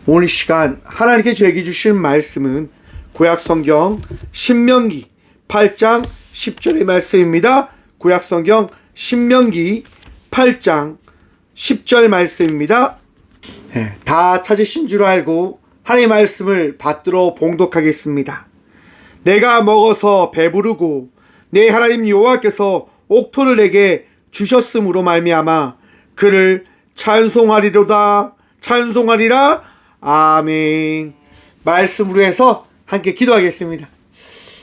오늘 이 시간 하나님께 저에게 주신 말씀은 구약성경 신명기 8장 10절의 말씀입니다. 구약성경 신명기 8장 10절 말씀입니다. 다 찾으신 줄 알고 하나님의 말씀을 받들어 봉독하겠습니다. 내가 먹어서 배부르고 내 하나님 여호와께서 옥토를 내게 주셨으므로 말미암아 그를 찬송하리로다. 찬송하리라. 아멘. 말씀으로 해서 함께 기도하겠습니다.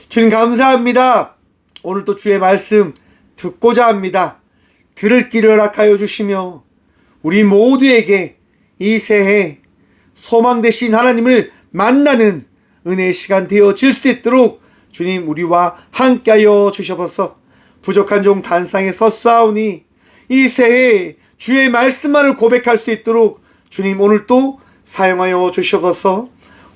주님 감사합니다. 오늘 또 주의 말씀 듣고자 합니다. 들을 길을 허락하여 주시며 우리 모두에게 이 새해 소망 되신 하나님을 만나는 은혜의 시간 되어질 수 있도록 주님 우리와 함께하여 주셔서 부족한 종 단상에 섰사오니 이 새해 주의 말씀만을 고백할 수 있도록 주님 오늘 또 사용하여 주셔서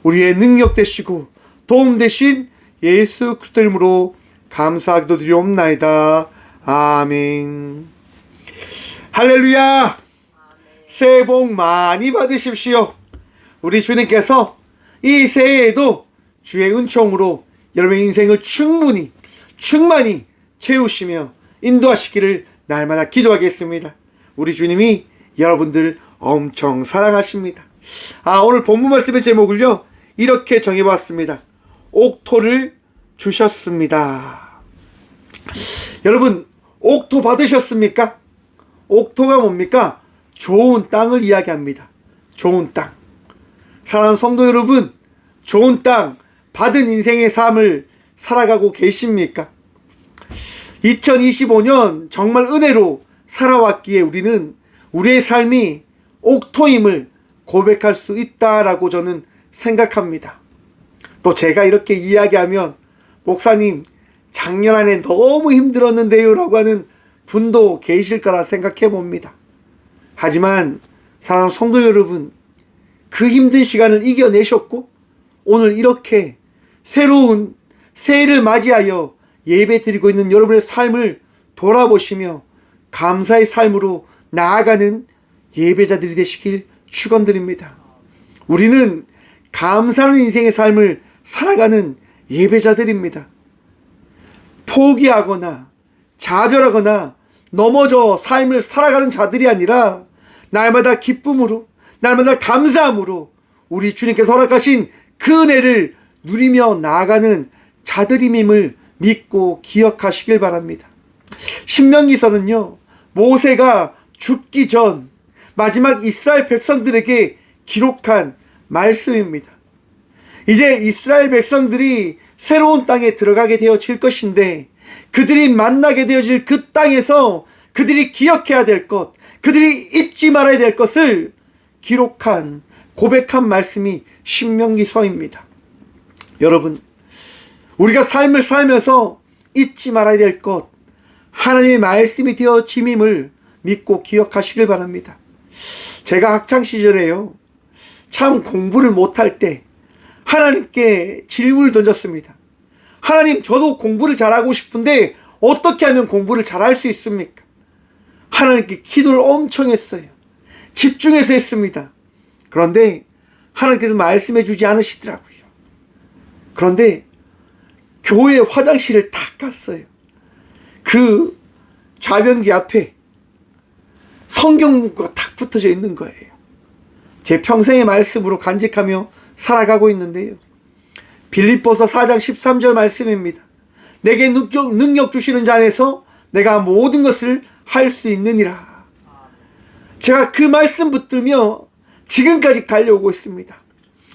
우리의 능력 되시고 도움 되신 예수 그리스도 이름으로 감사하기도 드리옵나이다. 아멘. 할렐루야. 새해 복 많이 받으십시오. 우리 주님께서 이 새해에도 주의 은총으로 여러분의 인생을 충만히 채우시며 인도하시기를 날마다 기도하겠습니다. 우리 주님이 여러분들 엄청 사랑하십니다. 오늘 본문 말씀의 제목을요 이렇게 정해봤습니다. 옥토를 주셨습니다. 여러분 옥토 받으셨습니까? 옥토가 뭡니까? 좋은 땅을 이야기합니다. 좋은 땅. 사랑하는 성도 여러분, 좋은 땅 받은 인생의 삶을 살아가고 계십니까? 2025년 정말 은혜로 살아왔기에 우리는 우리의 삶이 옥토임을 고백할 수 있다라고 저는 생각합니다. 또 제가 이렇게 이야기하면 목사님 작년 안에 너무 힘들었는데요 라고 하는 분도 계실 거라 생각해 봅니다. 하지만 사랑하는 성도 여러분, 그 힘든 시간을 이겨내셨고 오늘 이렇게 새로운 새해를 맞이하여 예배 드리고 있는 여러분의 삶을 돌아보시며 감사의 삶으로 나아가는 예배자들이 되시길 축원드립니다. 우리는 감사하는 인생의 삶을 살아가는 예배자들입니다. 포기하거나 좌절하거나 넘어져 삶을 살아가는 자들이 아니라 날마다 기쁨으로 날마다 감사함으로 우리 주님께서 허락하신 그 은혜를 누리며 나아가는 자들임을 믿고 기억하시길 바랍니다. 신명기서는요 모세가 죽기 전 마지막 이스라엘 백성들에게 기록한 말씀입니다. 이제 이스라엘 백성들이 새로운 땅에 들어가게 되어질 것인데 그들이 만나게 되어질 그 땅에서 그들이 기억해야 될 것, 그들이 잊지 말아야 될 것을 기록한 고백한 말씀이 신명기서입니다. 여러분, 우리가 삶을 살면서 잊지 말아야 될 것, 하나님의 말씀이 되어짐임을 믿고 기억하시길 바랍니다. 제가 학창시절에요 참 공부를 못할 때 하나님께 질문을 던졌습니다. 하나님, 저도 공부를 잘하고 싶은데 어떻게 하면 공부를 잘할 수 있습니까? 하나님께 기도를 엄청 했어요. 집중해서 했습니다. 그런데 하나님께서 말씀해 주지 않으시더라고요. 그런데 교회 화장실을 딱 갔어요. 그 좌변기 앞에 성경과 딱 붙어져 있는 거예요. 제 평생의 말씀으로 간직하며 살아가고 있는데요. 빌립보서 4장 13절 말씀입니다. 내게 능력 주시는 자 안에서 내가 모든 것을 할 수 있느니라. 제가 그 말씀 붙들며 지금까지 달려오고 있습니다.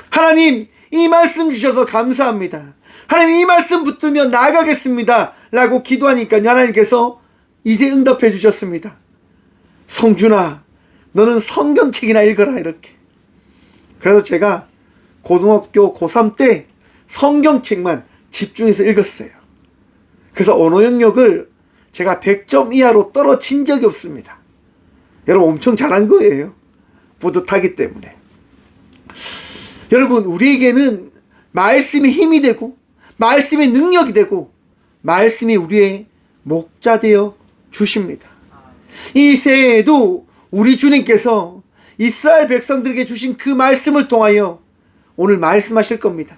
하나님, 이 말씀 주셔서 감사합니다. 하나님, 이 말씀 붙들며 나아가겠습니다 라고 기도하니까 하나님께서 이제 응답해 주셨습니다. 성준아, 너는 성경책이나 읽어라 이렇게. 그래서 제가 고등학교 고3 때 성경책만 집중해서 읽었어요. 그래서 언어 영역을 제가 100점 이하로 떨어진 적이 없습니다. 여러분 엄청 잘한 거예요. 뿌듯하기 때문에. 여러분, 우리에게는 말씀이 힘이 되고 말씀이 능력이 되고 말씀이 우리의 목자 되어 주십니다. 이 새해에도 우리 주님께서 이스라엘 백성들에게 주신 그 말씀을 통하여 오늘 말씀하실 겁니다.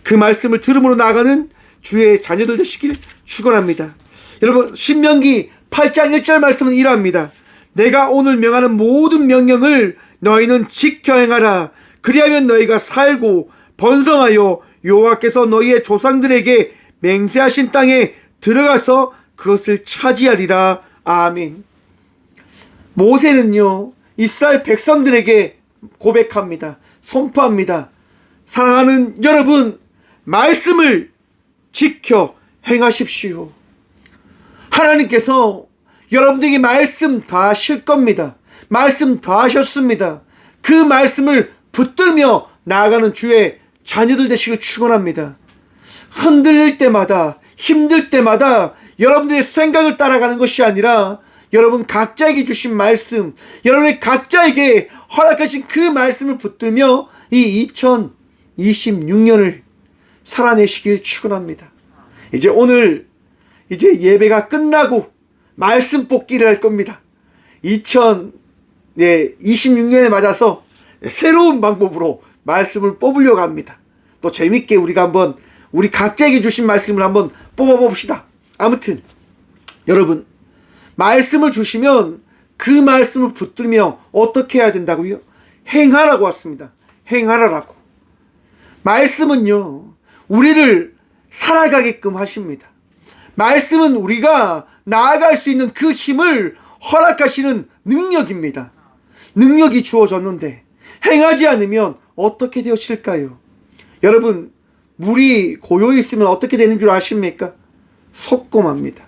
그 말씀을 들음으로 나아가는 주의 자녀들 되시길 축원합니다. 여러분, 신명기 8장 1절 말씀은 이러합니다. 내가 오늘 명하는 모든 명령을 너희는 지켜 행하라. 그리하면 너희가 살고 번성하여 여호와께서 너희의 조상들에게 맹세하신 땅에 들어가서 그것을 차지하리라. 아멘. 모세는요, 이스라엘 백성들에게 고백합니다. 선포합니다. 사랑하는 여러분, 말씀을 지켜 행하십시오. 하나님께서 여러분들에게 말씀 다 하실 겁니다. 말씀 다 하셨습니다. 그 말씀을 붙들며 나아가는 주의 자녀들 되시길 축원합니다. 흔들릴 때마다, 힘들 때마다 여러분들의 생각을 따라가는 것이 아니라 여러분 각자에게 주신 말씀, 여러분의 각자에게 허락하신 그 말씀을 붙들며 이 2026년을 살아내시길 축원합니다. 이제 오늘 예배가 끝나고 말씀 뽑기를 할 겁니다. 2026년에 맞아서 새로운 방법으로 말씀을 뽑으려고 합니다. 또 재밌게 우리가 한번 우리 각자에게 주신 말씀을 한번 뽑아봅시다. 아무튼 여러분, 말씀을 주시면 그 말씀을 붙들며 어떻게 해야 된다고요? 행하라고 왔습니다. 행하라고. 말씀은요, 우리를 살아가게끔 하십니다. 말씀은 우리가 나아갈 수 있는 그 힘을 허락하시는 능력입니다. 능력이 주어졌는데 행하지 않으면 어떻게 되어질까요? 여러분, 물이 고요히 있으면 어떻게 되는 줄 아십니까? 속고맙니다.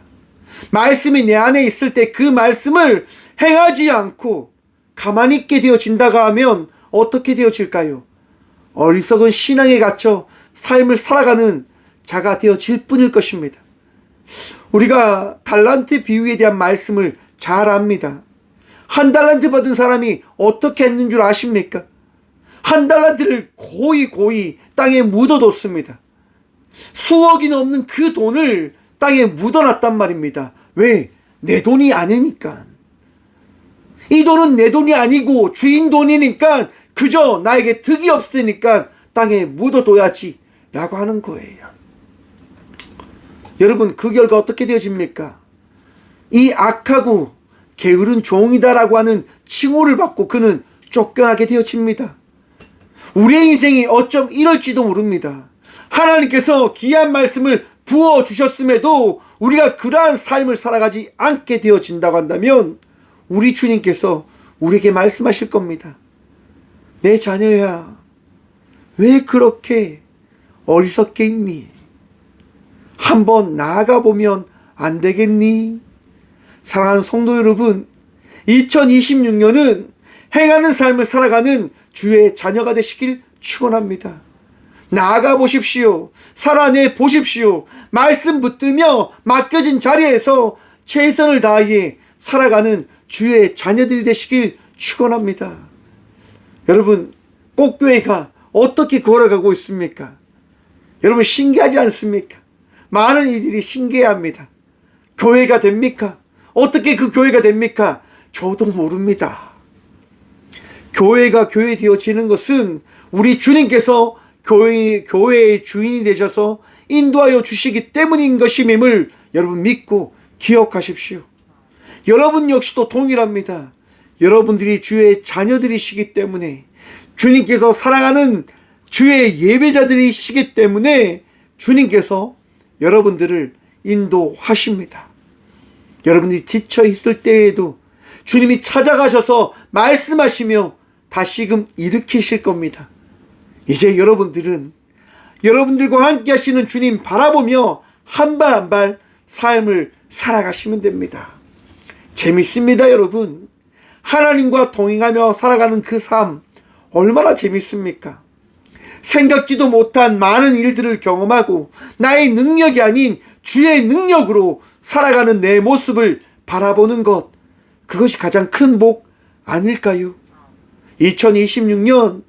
말씀이 내 안에 있을 때 그 말씀을 행하지 않고 가만히 있게 되어진다고 하면 어떻게 되어질까요? 어리석은 신앙에 갇혀 삶을 살아가는 자가 되어질 뿐일 것입니다. 우리가 달란트 비유에 대한 말씀을 잘 압니다. 한 달란트 받은 사람이 어떻게 했는 줄 아십니까? 한 달란트를 고이 땅에 묻어뒀습니다. 수억이 넘는 그 돈을 땅에 묻어놨단 말입니다. 왜? 내 돈이 아니니까. 이 돈은 내 돈이 아니고 주인 돈이니까 그저 나에게 득이 없으니까 땅에 묻어둬야지 라고 하는 거예요. 여러분, 그 결과 어떻게 되어집니까? 이 악하고 게으른 종이다라고 하는 칭호를 받고 그는 쫓겨나게 되어집니다. 우리의 인생이 어쩜 이럴지도 모릅니다. 하나님께서 귀한 말씀을 부어주셨음에도 우리가 그러한 삶을 살아가지 않게 되어진다고 한다면 우리 주님께서 우리에게 말씀하실 겁니다. 내 자녀야, 왜 그렇게 어리석게 있니? 한번 나아가 보면 안 되겠니? 사랑하는 성도 여러분, 2026년은 행하는 삶을 살아가는 주의 자녀가 되시길 축원합니다. 나아가 보십시오. 살아내 보십시오. 말씀 붙들며 맡겨진 자리에서 최선을 다해 살아가는 주의 자녀들이 되시길 축원합니다. 여러분, 꽃교회가 어떻게 걸어가고 있습니까? 여러분, 신기하지 않습니까? 많은 이들이 신기해합니다. 교회가 됩니까? 어떻게 그 교회가 됩니까? 저도 모릅니다. 교회가 교회 되어지는 것은 우리 주님께서 교회의 주인이 되셔서 인도하여 주시기 때문인 것임을 여러분 믿고 기억하십시오. 여러분 역시도 동일합니다. 여러분들이 주의 자녀들이시기 때문에, 주님께서 사랑하는 주의 예배자들이시기 때문에 주님께서 여러분들을 인도하십니다. 여러분들이 지쳐 있을 때에도 주님이 찾아가셔서 말씀하시며 다시금 일으키실 겁니다. 이제 여러분들은 여러분들과 함께 하시는 주님 바라보며 한 발 한 발 삶을 살아가시면 됩니다. 재밌습니다, 여러분. 하나님과 동행하며 살아가는 그 삶 얼마나 재밌습니까? 생각지도 못한 많은 일들을 경험하고 나의 능력이 아닌 주의 능력으로 살아가는 내 모습을 바라보는 것, 그것이 가장 큰 복 아닐까요? 2026년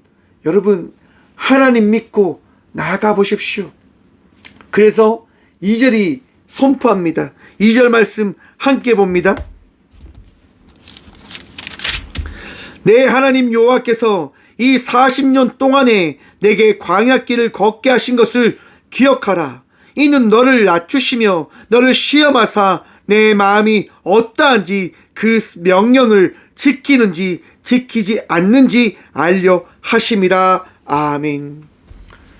여러분, 하나님 믿고 나아가 보십시오. 그래서 2절이 선포합니다. 2절 말씀 함께 봅니다. 내 하나님 여호와께서 이 40년 동안에 내게 광야길을 걷게 하신 것을 기억하라. 이는 너를 낮추시며 너를 시험하사 내 마음이 어떠한지 그 명령을 지키는지 지키지 않는지 알려 하심이라. 아멘.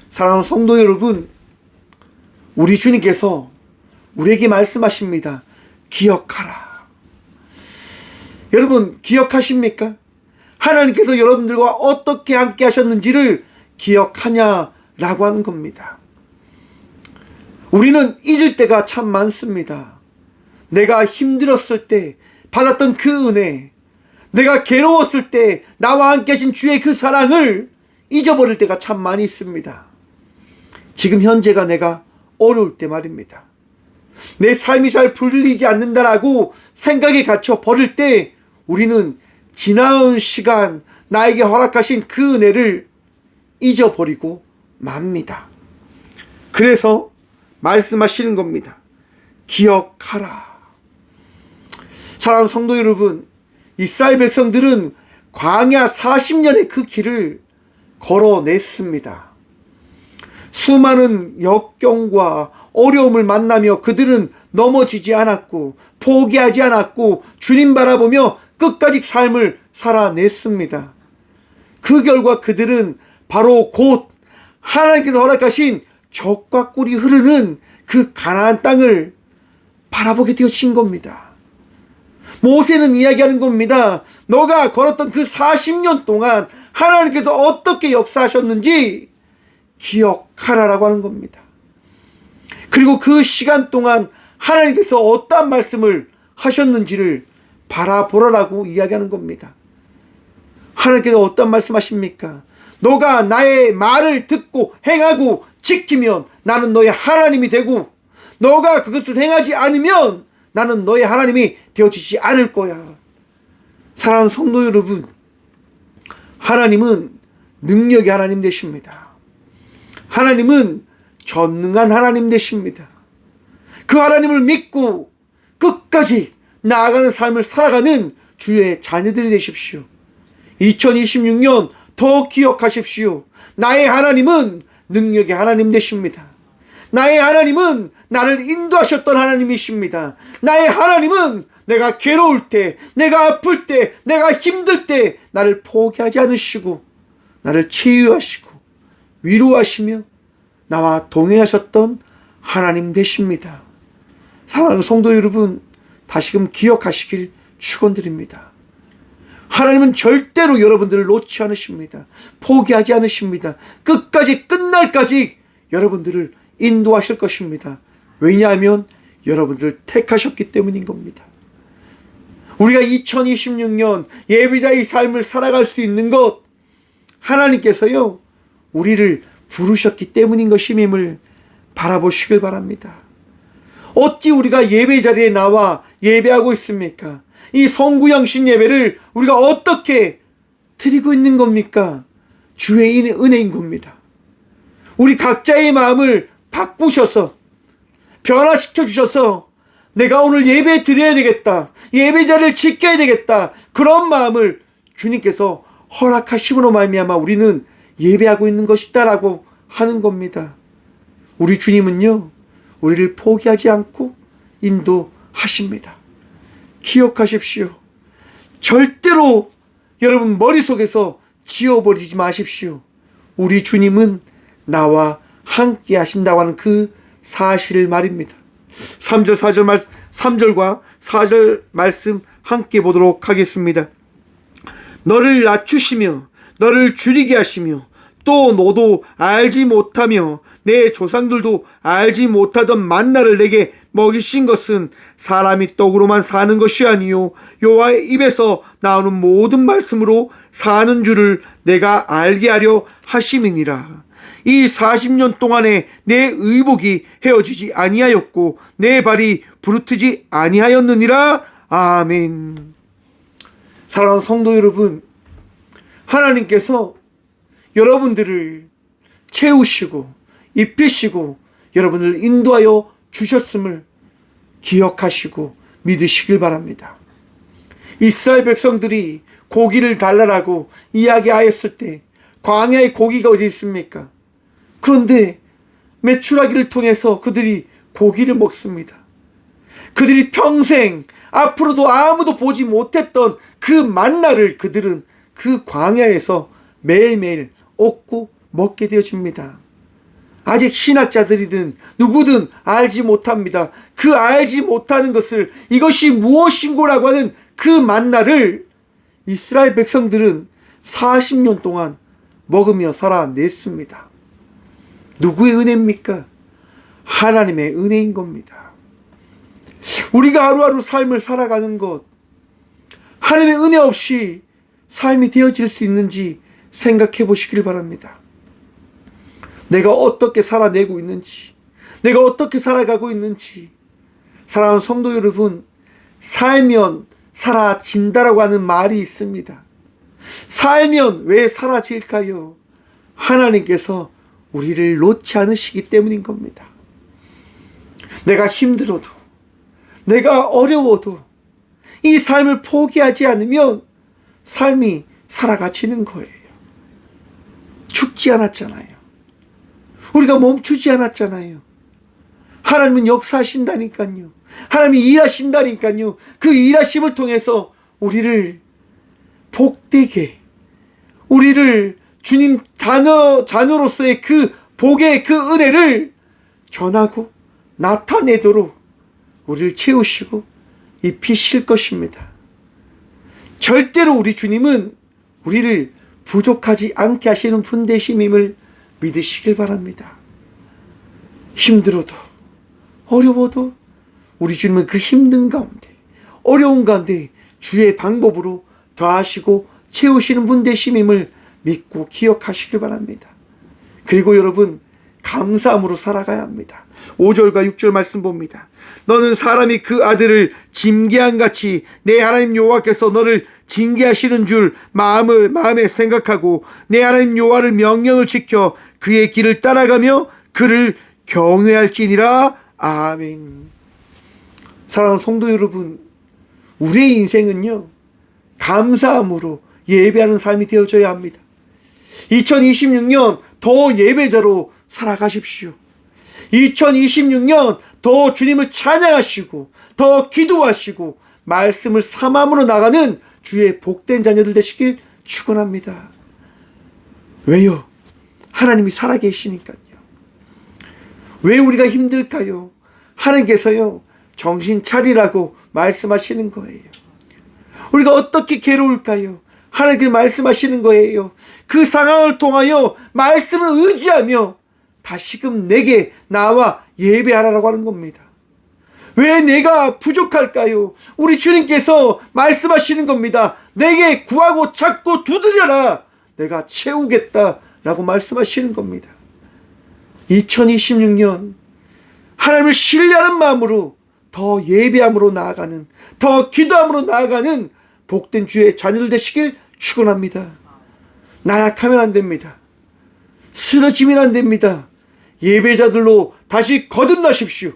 사랑하는 성도 여러분, 우리 주님께서 우리에게 말씀하십니다. 기억하라. 여러분, 기억하십니까? 하나님께서 여러분들과 어떻게 함께 하셨는지를 기억하냐라고 하는 겁니다. 우리는 잊을 때가 참 많습니다. 내가 힘들었을 때 받았던 그 은혜, 내가 괴로웠을 때 나와 함께 하신 주의 그 사랑을 잊어버릴 때가 참 많이 있습니다. 지금 현재가 내가 어려울 때 말입니다. 내 삶이 잘 풀리지 않는다라고 생각에 갇혀 버릴 때 우리는 지나온 시간, 나에게 허락하신 그 은혜를 잊어버리고 맙니다. 그래서 말씀하시는 겁니다. 기억하라. 사랑하는 성도 여러분, 이스라엘 백성들은 광야 40년의 그 길을 걸어냈습니다. 수많은 역경과 어려움을 만나며 그들은 넘어지지 않았고 포기하지 않았고 주님 바라보며 끝까지 삶을 살아냈습니다. 그 결과 그들은 바로 곧 하나님께서 허락하신 젖과 꿀이 흐르는 그 가나안 땅을 바라보게 되어진 겁니다. 모세는 이야기하는 겁니다. 너가 걸었던 그 40년 동안 하나님께서 어떻게 역사하셨는지 기억하라라고 하는 겁니다. 그리고 그 시간 동안 하나님께서 어떠한 말씀을 하셨는지를 바라보라라고 이야기하는 겁니다. 하나님께서 어떤 말씀하십니까? 너가 나의 말을 듣고 행하고 지키면 나는 너의 하나님이 되고 너가 그것을 행하지 않으면 나는 너의 하나님이 되어지지 않을 거야. 사랑하는 성도 여러분, 하나님은 능력의 하나님 되십니다. 하나님은 전능한 하나님 되십니다. 그 하나님을 믿고 끝까지 나아가는 삶을 살아가는 주의 자녀들이 되십시오. 2026년 더 기억하십시오. 나의 하나님은 능력의 하나님 되십니다. 나의 하나님은 나를 인도하셨던 하나님이십니다. 나의 하나님은 내가 괴로울 때, 내가 아플 때, 내가 힘들 때 나를 포기하지 않으시고 나를 치유하시고 위로하시며 나와 동행하셨던 하나님 되십니다. 사랑하는 성도 여러분, 다시금 기억하시길 축원드립니다. 하나님은 절대로 여러분들을 놓지 않으십니다. 포기하지 않으십니다. 끝까지 끝날까지 여러분들을 인도하실 것입니다. 왜냐하면 여러분들을 택하셨기 때문인 겁니다. 우리가 2026년 예비자의 삶을 살아갈 수 있는 것, 하나님께서요 우리를 부르셨기 때문인 것임을 바라보시길 바랍니다. 어찌 우리가 예배 자리에 나와 예배하고 있습니까? 이 성구영신 예배를 우리가 어떻게 드리고 있는 겁니까? 주의 은혜인 겁니다. 우리 각자의 마음을 바꾸셔서 변화시켜 주셔서 내가 오늘 예배 드려야 되겠다, 예배 자리를 지켜야 되겠다, 그런 마음을 주님께서 허락하심으로 말미암아 우리는 예배하고 있는 것이다라고 하는 겁니다. 우리 주님은요 우리를 포기하지 않고 인도하십니다. 기억하십시오. 절대로 여러분 머릿속에서 지워버리지 마십시오. 우리 주님은 나와 함께 하신다고 하는 그 사실을 말입니다. 3절과 4절 말씀 함께 보도록 하겠습니다. 너를 낮추시며 너를 줄이게 하시며 또 너도 알지 못하며 내 조상들도 알지 못하던 만나를 내게 먹이신 것은 사람이 떡으로만 사는 것이 아니요 여호와의 입에서 나오는 모든 말씀으로 사는 줄을 내가 알게 하려 하심이니라. 이 40년 동안에 내 의복이 헤어지지 아니하였고 내 발이 부르트지 아니하였느니라. 아멘. 사랑하는 성도 여러분, 하나님께서 여러분들을 채우시고 입히시고 여러분을 인도하여 주셨음을 기억하시고 믿으시길 바랍니다. 이스라엘 백성들이 고기를 달라라고 이야기하였을 때 광야에 고기가 어디 있습니까? 그런데 메추라기를 통해서 그들이 고기를 먹습니다. 그들이 평생 앞으로도 아무도 보지 못했던 그 만나를 그들은 그 광야에서 매일매일 얻고 먹게 되어집니다. 아직 신학자들이든 누구든 알지 못합니다. 그 알지 못하는 것을, 이것이 무엇인고라고 하는 그 만나를 이스라엘 백성들은 40년 동안 먹으며 살아냈습니다. 누구의 은혜입니까? 하나님의 은혜인 겁니다. 우리가 하루하루 삶을 살아가는 것, 하나님의 은혜 없이 삶이 되어질 수 있는지 생각해 보시길 바랍니다. 내가 어떻게 살아내고 있는지, 내가 어떻게 살아가고 있는지. 사랑하는 성도 여러분, 살면 사라진다라고 하는 말이 있습니다. 살면 왜 사라질까요? 하나님께서 우리를 놓지 않으시기 때문인 겁니다. 내가 힘들어도, 내가 어려워도 이 삶을 포기하지 않으면 삶이 살아가지는 거예요. 죽지 않았잖아요. 우리가 멈추지 않았잖아요. 하나님은 역사하신다니까요. 하나님이 일하신다니까요. 그 일하심을 통해서 우리를 복되게, 우리를 주님 자녀로서의 그 복의 그 은혜를 전하고 나타내도록 우리를 채우시고 입히실 것입니다. 절대로 우리 주님은 우리를 부족하지 않게 하시는 분 되심임을 믿으시길 바랍니다. 힘들어도 어려워도 우리 주님은 그 힘든 가운데, 어려운 가운데 주의 방법으로 더하시고 채우시는 분 되심임을 믿고 기억하시길 바랍니다. 그리고 여러분, 감사함으로 살아가야 합니다. 5절과 6절 말씀 봅니다. 너는 사람이 그 아들을 징계한 같이 내 하나님 여호와께서 너를 징계하시는 줄 마음에 생각하고 내 하나님 여호와를 명령을 지켜 그의 길을 따라가며 그를 경외할지니라. 아멘. 사랑하는 성도 여러분, 우리의 인생은요, 감사함으로 예배하는 삶이 되어져야 합니다. 2026년 더 예배자로 살아가십시오. 2026년 더 주님을 찬양하시고 더 기도하시고 말씀을 삼함으로 나가는 주의 복된 자녀들 되시길 축원합니다. 왜요? 하나님이 살아계시니까요. 왜 우리가 힘들까요? 하나님께서요, 정신 차리라고 말씀하시는 거예요. 우리가 어떻게 괴로울까요? 하나님께서 말씀하시는 거예요. 그 상황을 통하여 말씀을 의지하며 다시금 내게 나와 예배하라고 하는 겁니다. 왜 내가 부족할까요? 우리 주님께서 말씀하시는 겁니다. 내게 구하고 찾고 두드려라. 내가 채우겠다라고 말씀하시는 겁니다. 2026년 하나님을 신뢰하는 마음으로 더 예배함으로 나아가는, 더 기도함으로 나아가는 복된 주의 자녀들 되시길 축원합니다. 나약하면 안 됩니다. 쓰러지면 안 됩니다. 예배자들로 다시 거듭나십시오.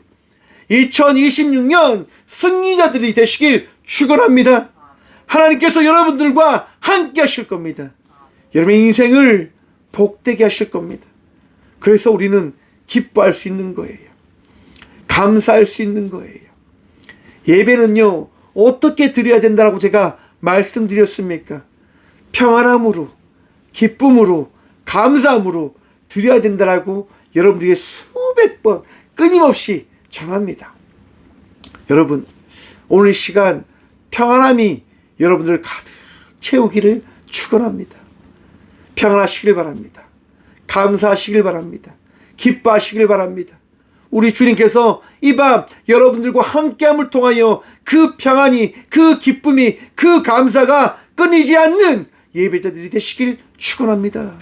2026년 승리자들이 되시길 축원합니다. 하나님께서 여러분들과 함께 하실 겁니다. 여러분의 인생을 복되게 하실 겁니다. 그래서 우리는 기뻐할 수 있는 거예요. 감사할 수 있는 거예요. 예배는요, 어떻게 드려야 된다고 제가 말씀드렸습니까? 평안함으로, 기쁨으로, 감사함으로 드려야 된다라고 여러분들에게 수백 번 끊임없이 전합니다. 여러분, 오늘 시간 평안함이 여러분들 가득 채우기를 축원합니다. 평안하시길 바랍니다. 감사하시길 바랍니다. 기뻐하시길 바랍니다. 우리 주님께서 이 밤 여러분들과 함께함을 통하여 그 평안이, 그 기쁨이, 그 감사가 끊이지 않는 예배자들이 되시길 축원합니다.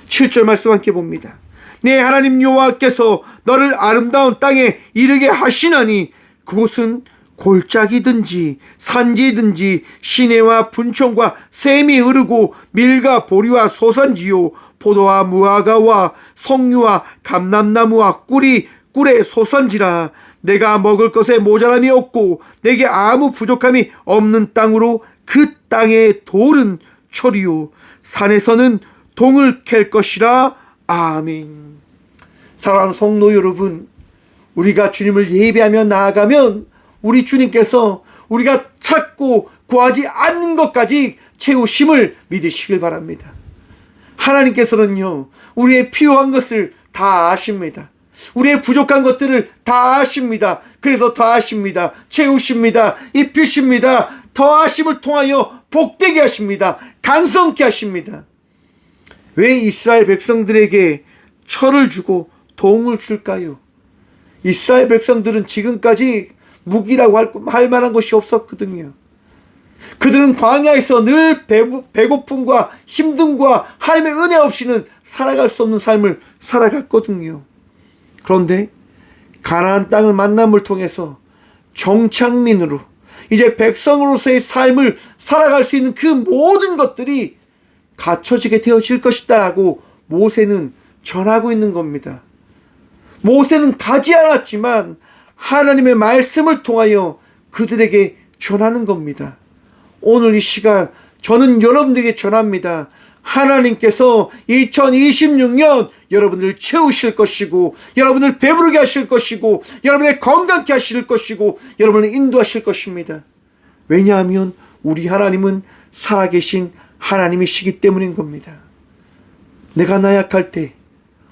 7절 말씀 함께 봅니다. 내 하나님 여호와께서 너를 아름다운 땅에 이르게 하시나니 그곳은 골짜기든지 산지든지 시내와 분촌과 샘이 흐르고 밀과 보리와 소산지요 포도와 무화과와 석류와 감람나무와 꿀의 소산지라. 내가 먹을 것에 모자람이 없고 내게 아무 부족함이 없는 땅으로 그 땅의 돌은 철이요 산에서는 동을 캘 것이라. 아멘. 사랑하는 성도 여러분, 우리가 주님을 예배하며 나아가면 우리 주님께서 우리가 찾고 구하지 않는 것까지 채우심을 믿으시길 바랍니다. 하나님께서는요, 우리의 필요한 것을 다 아십니다. 우리의 부족한 것들을 다 아십니다. 그래서 더 하십니다. 채우십니다. 입히십니다. 더하심을 통하여 복되게 하십니다. 강성케 하십니다. 왜 이스라엘 백성들에게 철을 주고 동을 줄까요? 이스라엘 백성들은 지금까지 무기라고 할 만한 것이 없었거든요. 그들은 광야에서 늘 배고픔과 힘듦과 하나님의 은혜 없이는 살아갈 수 없는 삶을 살아갔거든요. 그런데 가나안 땅을 만남을 통해서 정착민으로 이제 백성으로서의 삶을 살아갈 수 있는 그 모든 것들이 갖춰지게 되어질 것이다라고 모세는 전하고 있는 겁니다. 모세는 가지 않았지만 하나님의 말씀을 통하여 그들에게 전하는 겁니다. 오늘 이 시간 저는 여러분들에게 전합니다. 하나님께서 2026년 여러분을 채우실 것이고, 여러분을 배부르게 하실 것이고, 여러분의 건강케 하실 것이고, 여러분을 인도하실 것입니다. 왜냐하면 우리 하나님은 살아계신 하나님이시기 때문인 겁니다. 내가 나약할 때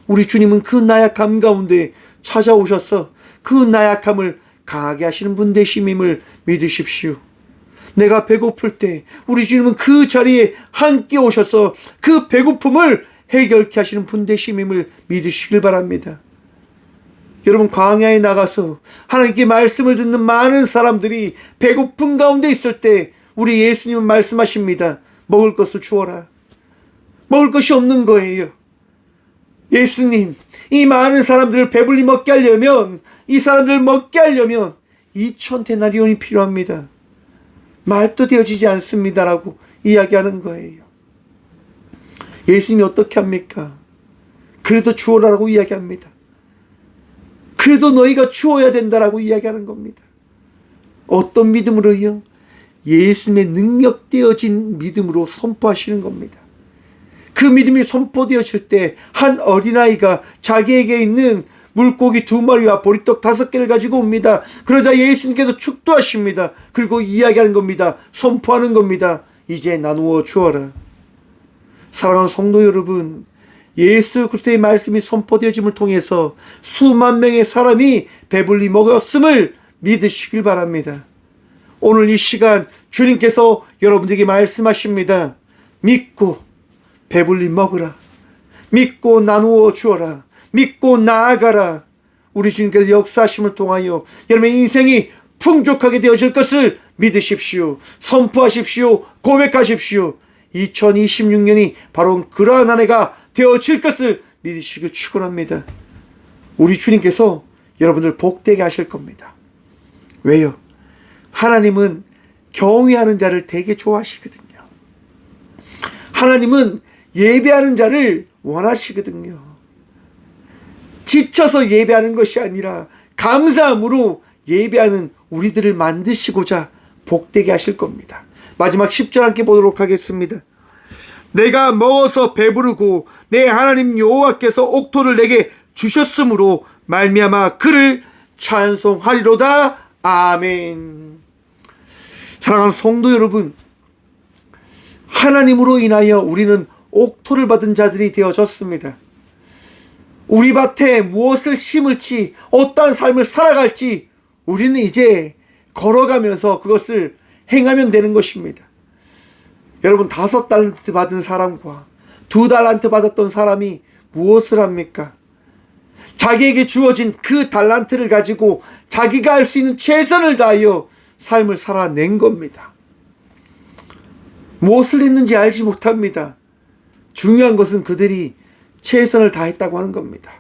우리 주님은 그 나약함 가운데 찾아오셔서 그 나약함을 강하게 하시는 분 되심임을 믿으십시오. 내가 배고플 때 우리 주님은 그 자리에 함께 오셔서 그 배고픔을 해결케 하시는 분 되심임을 믿으시길 바랍니다. 여러분, 광야에 나가서 하나님께 말씀을 듣는 많은 사람들이 배고픔 가운데 있을 때 우리 예수님은 말씀하십니다. 먹을 것을 주어라. 먹을 것이 없는 거예요. 예수님, 이 많은 사람들을 배불리 먹게 하려면, 이 사람들을 먹게 하려면 2000데나리온이 필요합니다. 말도 되어지지 않습니다라고 이야기하는 거예요. 예수님이 어떻게 합니까? 그래도 주어라라고 이야기합니다. 그래도 너희가 주어야 된다라고 이야기하는 겁니다. 어떤 믿음으로요? 예수님의 능력되어진 믿음으로 선포하시는 겁니다. 그 믿음이 선포되어질 때 한 어린아이가 자기에게 있는 물고기 2마리와 보리떡 5개를 가지고 옵니다. 그러자 예수님께서 축도하십니다. 그리고 이야기하는 겁니다. 선포하는 겁니다. 이제 나누어 주어라. 사랑하는 성도 여러분, 예수 그리스도의 말씀이 선포되어짐을 통해서 수만 명의 사람이 배불리 먹었음을 믿으시길 바랍니다. 오늘 이 시간 주님께서 여러분들에게 말씀하십니다. 믿고 배불리 먹으라. 믿고 나누어 주어라. 믿고 나아가라. 우리 주님께서 역사하심을 통하여 여러분의 인생이 풍족하게 되어질 것을 믿으십시오. 선포하십시오. 고백하십시오. 2026년이 바로 그러한 한 해가 되어질 것을 믿으시길 축원합니다. 우리 주님께서 여러분을 복되게 하실 겁니다. 왜요? 하나님은 경외하는 자를 되게 좋아하시거든요. 하나님은 예배하는 자를 원하시거든요. 지쳐서 예배하는 것이 아니라 감사함으로 예배하는 우리들을 만드시고자 복되게 하실 겁니다. 마지막 10절 함께 보도록 하겠습니다. 내가 먹어서 배부르고 내 하나님 여호와께서 옥토를 내게 주셨으므로 말미암아 그를 찬송하리로다. 아멘. 사랑하는 성도 여러분, 하나님으로 인하여 우리는 옥토를 받은 자들이 되어졌습니다. 우리 밭에 무엇을 심을지, 어떠한 삶을 살아갈지 우리는 이제 걸어가면서 그것을 행하면 되는 것입니다. 여러분, 5달란트 받은 사람과 2달란트 받았던 사람이 무엇을 합니까? 자기에게 주어진 그 달란트를 가지고 자기가 할 수 있는 최선을 다하여 삶을 살아낸 겁니다. 무엇을 했는지 알지 못합니다. 중요한 것은 그들이 최선을 다했다고 하는 겁니다.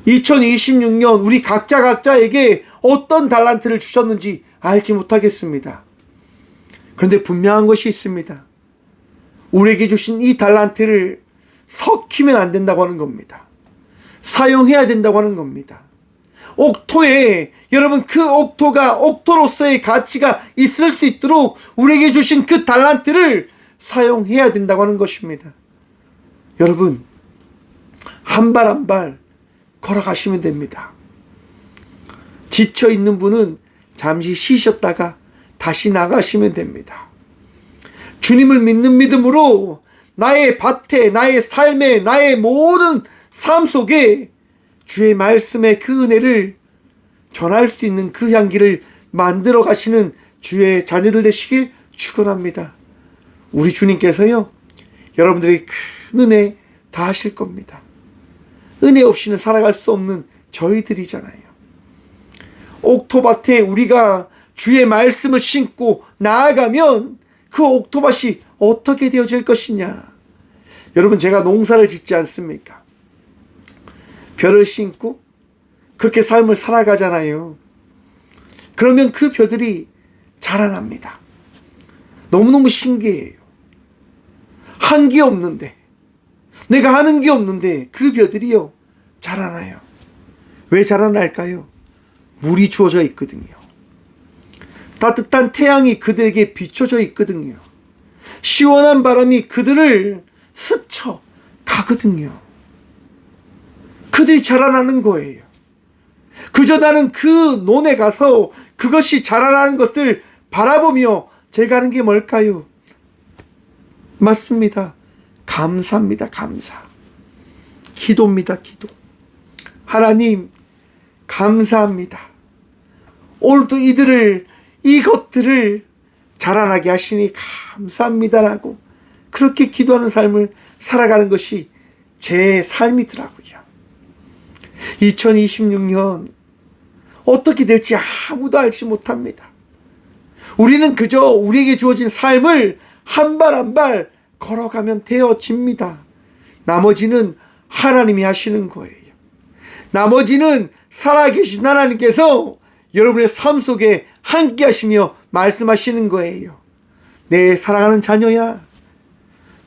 2026년 우리 각자에게 어떤 달란트를 주셨는지 알지 못하겠습니다. 그런데 분명한 것이 있습니다. 우리에게 주신 이 달란트를 섞이면 안 된다고 하는 겁니다. 사용해야 된다고 하는 겁니다. 옥토에 여러분 그 옥토가 옥토로서의 가치가 있을 수 있도록 우리에게 주신 그 달란트를 사용해야 된다고 하는 것입니다. 여러분 한 발 한 발 걸어가시면 됩니다. 지쳐 있는 분은 잠시 쉬셨다가 다시 나가시면 됩니다. 주님을 믿는 믿음으로 나의 밭에, 나의 삶에, 나의 모든 삶 속에 주의 말씀의 그 은혜를 전할 수 있는 그 향기를 만들어 가시는 주의 자녀들 되시길 축원합니다. 우리 주님께서요, 여러분들에게 큰 은혜 다 하실 겁니다. 은혜 없이는 살아갈 수 없는 저희들이잖아요. 옥토밭에 우리가 주의 말씀을 심고 나아가면 그 옥토밭이 어떻게 되어질 것이냐. 여러분 제가 농사를 짓지 않습니까? 벼를 심고 그렇게 삶을 살아가잖아요. 그러면 그 벼들이 자라납니다. 너무너무 신기해요. 한 게 없는데, 내가 하는 게 없는데 그 벼들이요 자라나요. 왜 자라날까요? 물이 주어져 있거든요. 따뜻한 태양이 그들에게 비춰져 있거든요. 시원한 바람이 그들을 스쳐 가거든요. 그들이 자라나는 거예요. 그저 나는 그 논에 가서 그것이 자라나는 것을 바라보며 제가 하는 게 뭘까요? 맞습니다. 감사입니다. 감사. 기도입니다. 기도. 하나님 감사합니다. 오늘도 이것들을 자라나게 하시니 감사합니다라고 그렇게 기도하는 삶을 살아가는 것이 제 삶이더라고요. 2026년 어떻게 될지 아무도 알지 못합니다. 우리는 그저 우리에게 주어진 삶을 한 발 한 발 걸어가면 되어집니다. 나머지는 하나님이 하시는 거예요. 나머지는 살아계신 하나님께서 여러분의 삶 속에 함께 하시며 말씀하시는 거예요. 내 사랑하는 자녀야,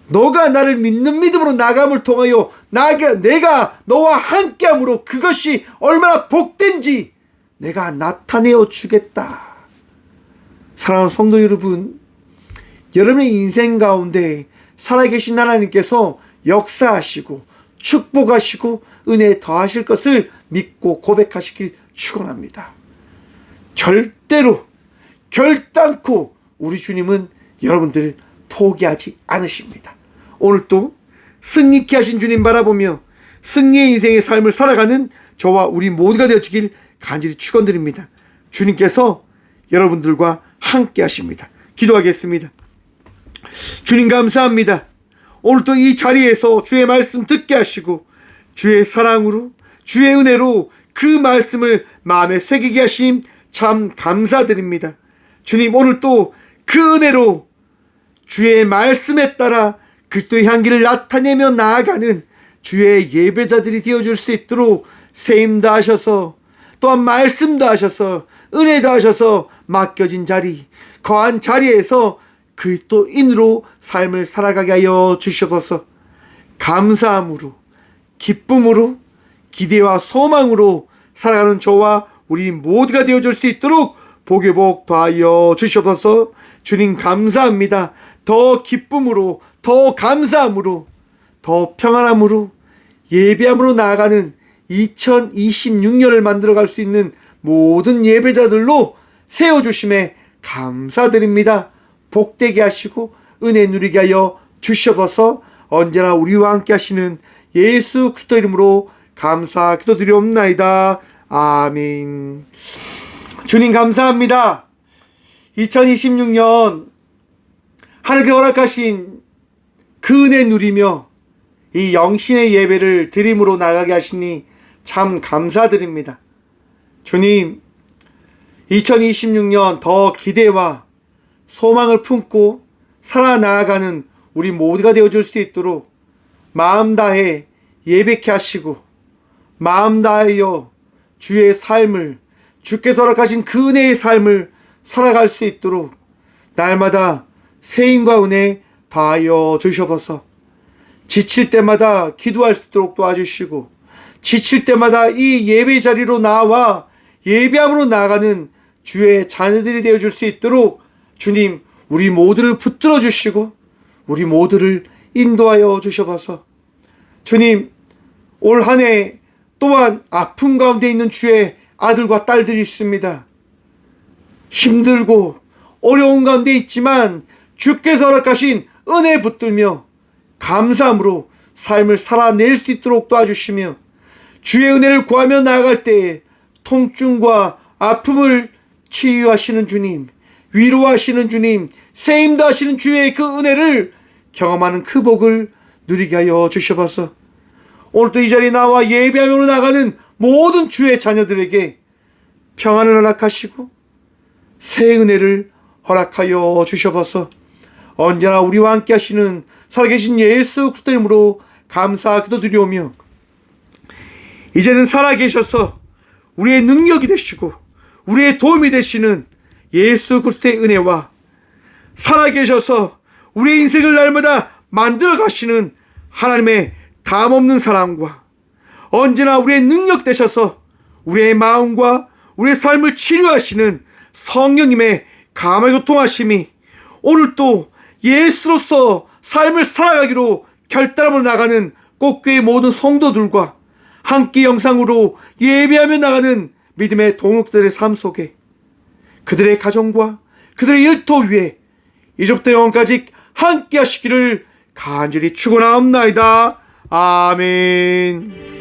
너가 나를 믿는 믿음으로 나감을 통하여 내가 너와 함께함으로 그것이 얼마나 복된지 내가 나타내어 주겠다. 사랑하는 성도 여러분, 여러분의 인생 가운데 살아계신 하나님께서 역사하시고 축복하시고 은혜 더하실 것을 믿고 고백하시길 축원합니다. 절대로 결단코 우리 주님은 여러분들을 포기하지 않으십니다. 오늘 또 승리케 하신 주님 바라보며 승리의 인생의 삶을 살아가는 저와 우리 모두가 되어지길 간절히 축원드립니다. 주님께서 여러분들과 함께 하십니다. 기도하겠습니다. 주님 감사합니다. 오늘 또 이 자리에서 주의 말씀 듣게 하시고 주의 사랑으로 주의 은혜로 그 말씀을 마음에 새기게 하심 참 감사드립니다. 주님 오늘 또 그 은혜로 주의 말씀에 따라 그리스도의 향기를 나타내며 나아가는 주의 예배자들이 되어줄 수 있도록 세임도 하셔서 또한 말씀도 하셔서 은혜도 하셔서 맡겨진 자리 거한 자리에서 그리스도인으로 삶을 살아가게 하여 주시옵소서. 감사함으로 기쁨으로 기대와 소망으로 살아가는 저와 우리 모두가 되어줄 수 있도록 복의 복 더하여 주시옵소서. 주님 감사합니다. 더 기쁨으로 더 감사함으로 더 평안함으로 예배함으로 나아가는 2026년을 만들어갈 수 있는 모든 예배자들로 세워주심에 감사드립니다. 복되게 하시고 은혜 누리게 하여 주시옵소서. 언제나 우리와 함께 하시는 예수 그리스도 이름으로 감사 기도드리옵나이다. 아멘. 주님 감사합니다. 2026년 하나님께 허락하신 그 은혜 누리며 이 영신의 예배를 드림으로 나가게 하시니 참 감사드립니다. 주님 2026년 더 기대와 소망을 품고 살아나가는 우리 모두가 되어줄 수 있도록 마음 다해 예배케 하시고 마음 다하여 주의 삶을 주께서 허락하신 그 은혜의 삶을 살아갈 수 있도록 날마다 세임과 은혜 다하여 주시옵소서. 지칠 때마다 기도할 수 있도록 도와주시고 지칠 때마다 이 예배 자리로 나와 예배함으로 나아가는 주의 자녀들이 되어줄 수 있도록 주님, 우리 모두를 붙들어 주시고 우리 모두를 인도하여 주셔봐서 주님, 올 한 해 또한 아픔 가운데 있는 주의 아들과 딸들이 있습니다. 힘들고 어려운 가운데 있지만 주께서 허락하신 은혜에 붙들며 감사함으로 삶을 살아낼 수 있도록 도와주시며 주의 은혜를 구하며 나아갈 때에 통증과 아픔을 치유하시는 주님, 위로하시는 주님, 세임도 하시는 주의 그 은혜를 경험하는 그 복을 누리게 하여 주셔서 오늘도 이 자리에 나와 예배하며 나가는 모든 주의 자녀들에게 평안을 허락하시고 새 은혜를 허락하여 주셔서 언제나 우리와 함께 하시는 살아계신 예수 그리스도 이름으로 감사 기도드리오며 이제는 살아계셔서 우리의 능력이 되시고 우리의 도움이 되시는 예수 그리스도의 은혜와 살아계셔서 우리의 인생을 날마다 만들어 가시는 하나님의 담없는 사랑과 언제나 우리의 능력 되셔서 우리의 마음과 우리의 삶을 치료하시는 성령님의 감화 교통하심이 오늘도 예수로서 삶을 살아가기로 결단하며 나가는 꽃교회 모든 성도들과 함께 영상으로 예배하며 나가는 믿음의 동역들의 삶 속에 그들의 가정과 그들의 일터 위에 이제부터 영원까지 함께 하시기를 간절히 축원하옵나이다. 아멘.